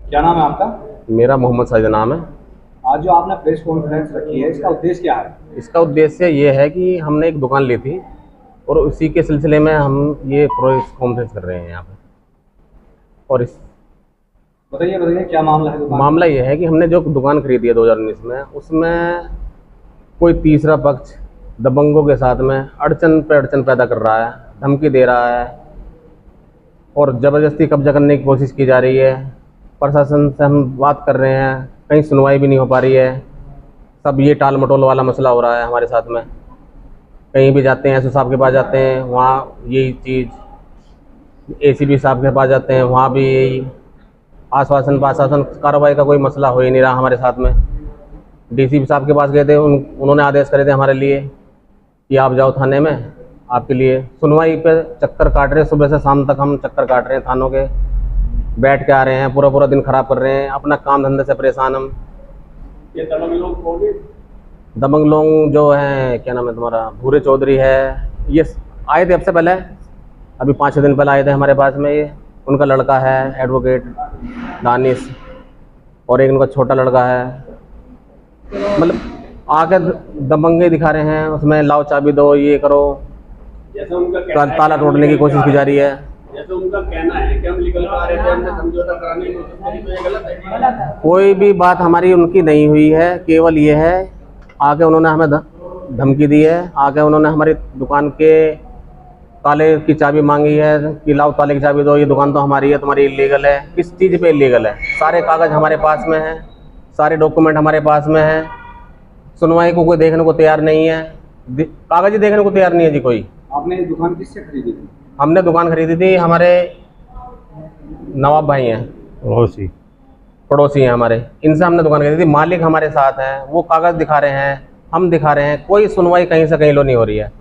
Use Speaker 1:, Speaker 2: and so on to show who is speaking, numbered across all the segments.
Speaker 1: क्या नाम है आपका?
Speaker 2: मेरा मोहम्मद साजिद नाम है।
Speaker 1: आज जो आपने प्रेस कॉन्फ्रेंस रखी है, इसका उद्देश्य क्या है?
Speaker 2: इसका उद्देश्य ये है कि हमने एक दुकान ली थी और उसी के सिलसिले में हम ये प्रेस कॉन्फ्रेंस कर रहे हैं यहाँ पे। और इस
Speaker 1: बताइए बताइए, क्या मामला है दुकान?
Speaker 2: मामला ये है कि हमने जो दुकान खरीदी है 2019 में, उसमें कोई तीसरा पक्ष दबंगों के साथ में अड़चन पे अड़चन पैदा कर रहा है, धमकी दे रहा है और ज़बरदस्ती कब्जा करने की कोशिश की जा रही है। प्रशासन से हम बात कर रहे हैं, कहीं सुनवाई भी नहीं हो पा रही है। सब ये टाल मटोल वाला मसला हो रहा है हमारे साथ में। कहीं भी जाते हैं, एसओ साहब के पास जाते हैं, वहाँ यही चीज़, एसीपी साहब के पास जाते हैं, वहाँ भी यही आश्वासन पाश्वासन, कार्रवाई का कोई मसला हो ही नहीं रहा हमारे साथ में। डीसीपी साहब के पास गए थे, उन्होंने आदेश करे थे हमारे लिए कि आप जाओ थाने में, आपके लिए सुनवाई पे चक्कर काट रहे हैं। सुबह से शाम तक हम चक्कर काट रहे हैं थानों के, बैठ के आ रहे हैं, पूरा पूरा दिन खराब कर रहे हैं, अपना काम धंधे से परेशान हम।
Speaker 1: ये दबंग लोग कौन है?
Speaker 2: दबंग लोग जो हैं, क्या नाम है तुम्हारा, भूरे चौधरी है, ये आए थे अब से पहले, अभी 5-6 दिन पहले आए थे हमारे पास में। ये उनका लड़का है एडवोकेट दानिश, और एक उनका छोटा लड़का है। मतलब आके दबंगे दिखा रहे हैं, उसमें लाओ चाबी दो, ये करो,
Speaker 1: जैसे उनका
Speaker 2: ताला तोड़ने की कोशिश की जा रही है।
Speaker 1: जैसे उनका कहना है कि हम निकल पा रहे थे, हमने समझौता कराने की कोशिश करी, तो ये गलत है?
Speaker 2: कोई भी बात हमारी उनकी नहीं हुई है, केवल ये है आके उन्होंने हमें धमकी दी है। आके उन्होंने हमारी दुकान के ताले की चाबी मांगी है कि लाओ ताले की चाबी दो, ये दुकान तो हमारी है, तुम्हारी इलीगल है। किस चीज़ पे इलीगल है? सारे कागज़ हमारे पास में हैं, सारे डॉक्यूमेंट हमारे पास में हैं। सुनवाई को कोई देखने को तैयार नहीं है, कागज़ ही देखने को तैयार नहीं है जी कोई।
Speaker 1: आपने ये दुकान किससे खरीदी थी?
Speaker 2: हमने दुकान खरीदी थी, हमारे नवाब भाई हैं, पड़ोसी हैं हमारे, इनसे हमने दुकान खरीदी थी। मालिक हमारे साथ हैं, वो कागज़ दिखा रहे हैं, हम दिखा रहे हैं, कोई सुनवाई कहीं से कहीं लो नहीं हो रही है।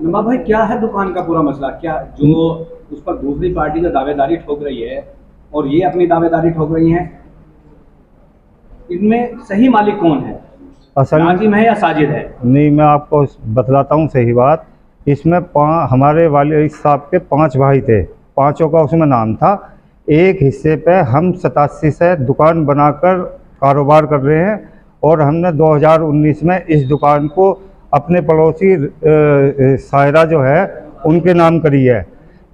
Speaker 1: नवाब भाई, क्या है दुकान का पूरा मसला? क्या जो उस पर दूसरी पार्टी जो दावेदारी ठोक रही है और ये अपनी दावेदारी ठोक रही है, इनमें सही मालिक कौन है?
Speaker 3: असल
Speaker 1: नाजिम है या साजिद है?
Speaker 3: नहीं, मैं आपको बतलाता हूँ सही बात। इसमें हमारे वालिद साहब के 5 भाई थे, पांचों का उसमें नाम था। एक हिस्से पे हम 87 से दुकान बनाकर कारोबार कर रहे हैं और हमने 2019 में इस दुकान को अपने पड़ोसी सायरा जो है उनके नाम करी है।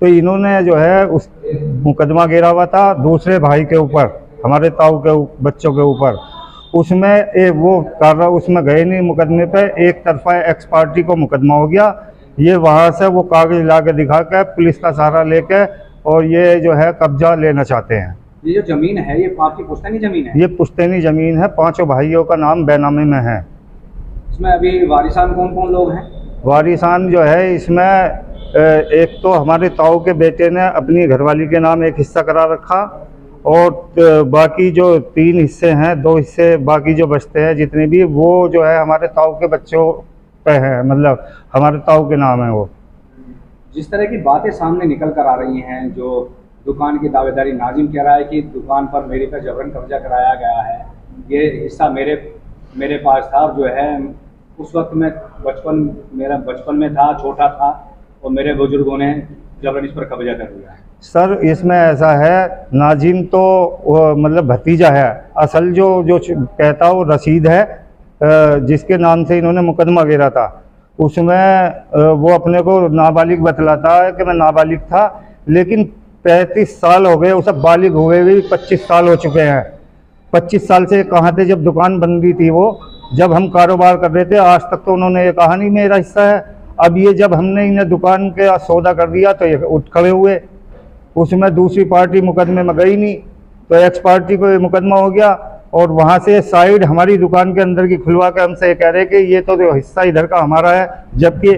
Speaker 3: तो इन्होंने जो है उस मुकदमा गिरा हुआ था दूसरे भाई के ऊपर, हमारे ताऊ के बच्चों के ऊपर। उसमें वो कार्रवाई उसमें गए नहीं मुकदमे पे, एक तरफा एक्स पार्टी को मुकदमा हो गया। ये वहाँ से वो कागज ला के दिखा के पुलिस का सहारा लेके और ये जो है कब्जा लेना चाहते हैं।
Speaker 1: ये जो जमीन है, ये आपकी पुश्तैनी जमीन है?
Speaker 3: ये पुश्तैनी ज़मीन है, 5 भाइयों का नाम बेनामी में है।
Speaker 1: इसमें अभी वारिसान कौन कौन लोग हैं?
Speaker 3: वारिसान जो है इसमें एक तो हमारे ताऊ के बेटे ने अपनी घरवाली के नाम एक हिस्सा करा रखा और बाकी जो 3 हिस्से हैं, 2 हिस्से बाकी जो बचते हैं जितने भी, वो जो है हमारे ताऊ के बच्चों पे है, मतलब हमारे ताऊ के नाम है वो।
Speaker 1: जिस तरह की बातें सामने निकल कर आ रही हैं, जो दुकान की दावेदारी, नाजिम कह रहा है कि दुकान पर मेरे पे जबरन कब्जा कराया गया है, ये हिस्सा मेरे पास था, जो है उस वक्त मैं मेरा बचपन में था, छोटा था, और मेरे बुजुर्गों ने जबरन इस पर कब्जा कर लिया है।
Speaker 3: सर इसमें ऐसा है, नाजिम तो मतलब भतीजा है, असल जो कहता वो रशीद है, जिसके नाम से इन्होंने मुकदमा गिरा था। उसमें वो अपने को नाबालिग बतलाता है कि मैं नाबालिग था, लेकिन 35 साल हो गए, उसे बालिग हुए भी 25 साल हो चुके हैं। 25 साल से कहाँ थे जब दुकान बन रही थी, वो जब हम कारोबार कर रहे थे, आज तक तो उन्होंने ये कहा नहीं मेरा हिस्सा है। अब ये जब हमने इन्हें दुकान के सौदा कर दिया तो ये उठ खड़े हुए, उसमें दूसरी पार्टी मुकदमे में गई नहीं, तो एक्स पार्टी को ये मुकदमा हो गया और वहाँ से साइड हमारी दुकान के अंदर की खुलवा के हमसे ये कह रहे कि ये तो हिस्सा इधर का हमारा है, जबकि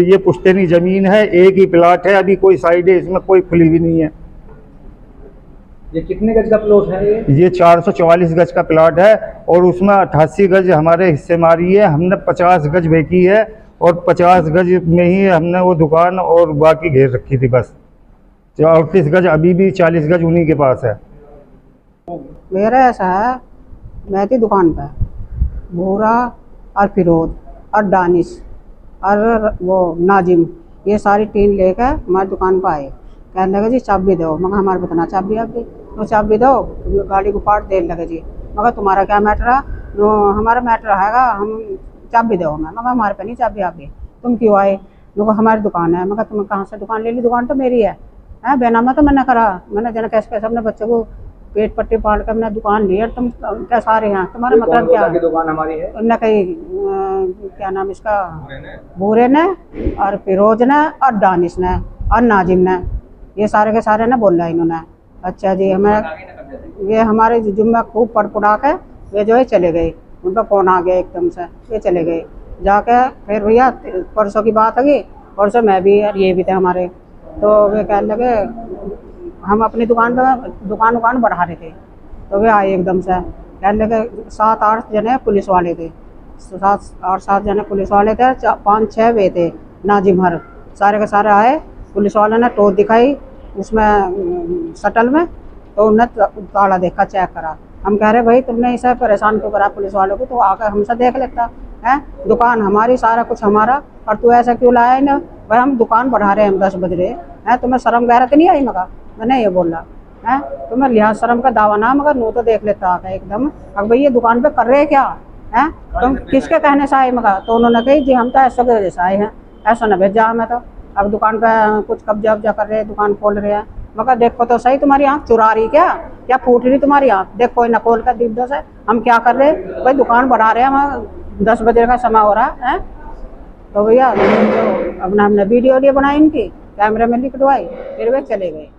Speaker 3: ये पुश्तैनी ज़मीन है, एक ही प्लाट है, अभी कोई साइड है इसमें कोई खुली भी नहीं है।
Speaker 1: ये कितने गज का प्लॉट है?
Speaker 3: ये 444 गज का प्लाट है और उसमें 88 गज हमारे हिस्से मारी है, हमने 50 गज बेची है और 50 गज में ही हमने वो दुकान और बाकी घेर रखी थी बस। 38 गज अभी भी 40 गज उन्हीं के पास है।
Speaker 4: मेरा ऐसा है, मैं थी दुकान पे, भूरा और फिरोज और दानिश और वो नाजिम, ये सारी टीम लेकर हमारी दुकान पर आए कहने लगे जी चाबी दो। मगर हमारे बतना चाबी आपकी, तो चाबी दो, गाड़ी को पार्ट देने लगे जी। मगर तुम्हारा क्या मैटर है? नो हमारा मैटर हैगा, हम चाबी दो हमें। मगर हमारे पे नहीं चाबी आपकी, तुम क्यों आए? मगर हमारी दुकान है। मगर तुम कहाँ से दुकान ले ली? दुकान तो मेरी है, बेनामा तो मैंने करा। मैंने जना कैसे कैसे अपने बच्चे को पेट पट्टी पाल कर अपना दुकान ली है, तुम कैसे आ रहे हैं? तुम्हारा मतलब क्या है?
Speaker 1: दुकान हमारी है
Speaker 4: उनने कही क्या नाम इसका, बूरे ने और फिरोज ने और दानिश ने और नाजिम ने, ये सारे के सारे ने बोला इन्होंने। अच्छा जी, हमें ये हमारे जुम्मे खूब पड़पुड़ा के वे जो है चले गए। उन पर फोन आ गया एकदम से, ये चले गए। जाके फिर भैया परसों की बात है, परसों मैं भी और ये भी थे हमारे, तो वे कहने लगे हम अपनी दुकान बढ़ा रहे थे। तो वे आए एकदम से, कहने लगे 7-8 जने पुलिस वाले थे, 7 जने पुलिस वाले थे, 5-6 वे थे नाजिम हर, सारे के सारे आए। पुलिस वाले ने टोच दिखाई उसमें शटल में, तो उन्हें ताला देखा, चेक करा। हम कह रहे भाई तुमने इसे परेशान क्यों करा पुलिस वालों को, तो आकर हमसे देख लेता है, दुकान हमारी, सारा कुछ हमारा, और तू ऐसा क्यों लाया ना? भाई हम दुकान बढ़ा रहे हैं, हम 10 बज रहे हैं, तुम्हें शर्म गैरत नहीं आई? मगा मैंने ये बोला है, तुम्हें लिहाज शर्म का दावा ना, मगर नू तो देख लेता आकर एकदम। अब भाई ये दुकान पे कर रहे क्या है, तुम किसके कहने से आए? मगा तो उन्होंने कही जी हम तो ऐसा की वजह से आए हैं, ऐसा न भेजा हमें। तो अब दुकान पे कुछ कब्जा वब्जा कर रहे हैं, दुकान खोल रहे हैं। मगर देखो तो सही, तुम्हारी आँख चुरा रही क्या फूट रही तुम्हारी आँख? देखो कोई न खोल कर दीप दो से, हम क्या कर रहे? भाई दुकान बढ़ा रहे हैं, हम 10 बजे का समय हो रहा है। तो भैया तो अपना हमने वीडियो बनाई, इनकी कैमरे में लिखवाई, फिर वे चले गए।